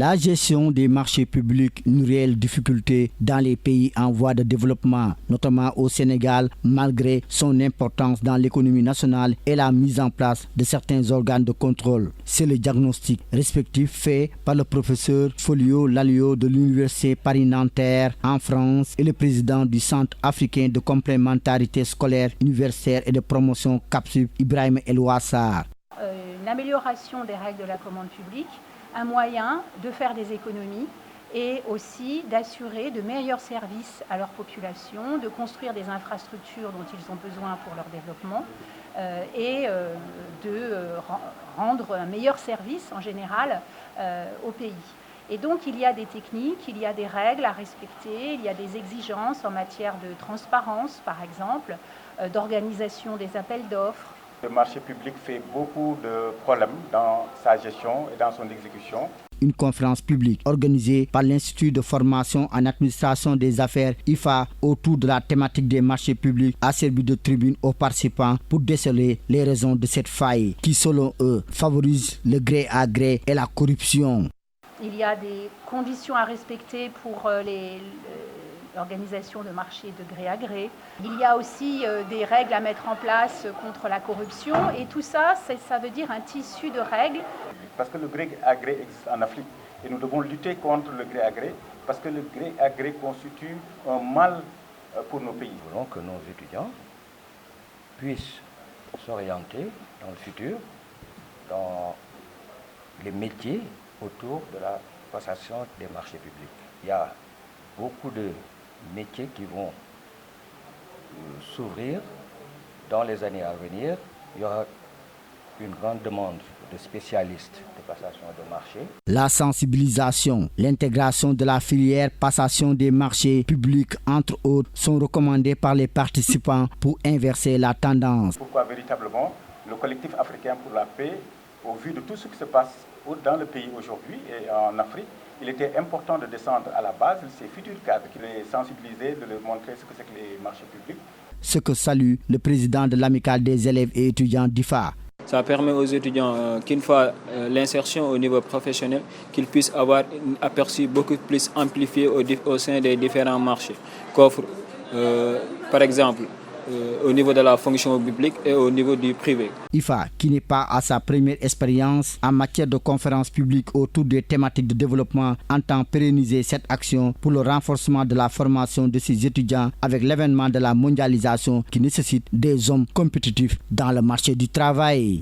La gestion des marchés publics, une réelle difficulté dans les pays en voie de développement, notamment au Sénégal, malgré son importance dans l'économie nationale et la mise en place de certains organes de contrôle. C'est le diagnostic respectif fait par le professeur Folio Lalio de l'Université Paris-Nanterre en France et le président du Centre africain de complémentarité scolaire, universitaire et de promotion CAPSUB, Ibrahim El-Ouassar. Une amélioration des règles de la commande publique, un moyen de faire des économies et aussi d'assurer de meilleurs services à leur population, de construire des infrastructures dont ils ont besoin pour leur développement et de rendre un meilleur service en général au pays. Et donc il y a des techniques, il y a des règles à respecter, il y a des exigences en matière de transparence par exemple, d'organisation des appels d'offres. Le marché public fait beaucoup de problèmes dans sa gestion et dans son exécution. Une conférence publique organisée par l'Institut de formation en administration des affaires IFA autour de la thématique des marchés publics a servi de tribune aux participants pour déceler les raisons de cette faille qui, selon eux, favorise le gré à gré et la corruption. Il y a des conditions à respecter pour l'organisation de marchés de gré à gré. Il y a aussi des règles à mettre en place contre la corruption et tout ça, ça veut dire un tissu de règles. Parce que le gré à gré existe en Afrique et nous devons lutter contre le gré à gré parce que le gré à gré constitue un mal pour nos pays. Nous voulons que nos étudiants puissent s'orienter dans le futur dans les métiers autour de la passation des marchés publics. Il y a beaucoup de métiers qui vont s'ouvrir dans les années à venir. Il y aura une grande demande de spécialistes de passation de marché. La sensibilisation, l'intégration de la filière passation des marchés publics, entre autres, sont recommandées par les participants pour inverser la tendance. Pourquoi véritablement le collectif africain pour la paix, au vu de tout ce qui se passe dans le pays aujourd'hui et en Afrique, il était important de descendre à la base, ces futurs cadres, de les sensibiliser, de leur montrer ce que c'est que les marchés publics. Ce que salue le président de l'amicale des élèves et étudiants d'IFA. Ça permet aux étudiants qu'une fois l'insertion au niveau professionnel, qu'ils puissent avoir un aperçu beaucoup plus amplifié au sein des différents marchés qu'offrent, par exemple, au niveau de la fonction publique et au niveau du privé. IFA, qui n'est pas à sa première expérience en matière de conférences publiques autour des thématiques de développement, entend pérenniser cette action pour le renforcement de la formation de ses étudiants avec l'avènement de la mondialisation qui nécessite des hommes compétitifs dans le marché du travail.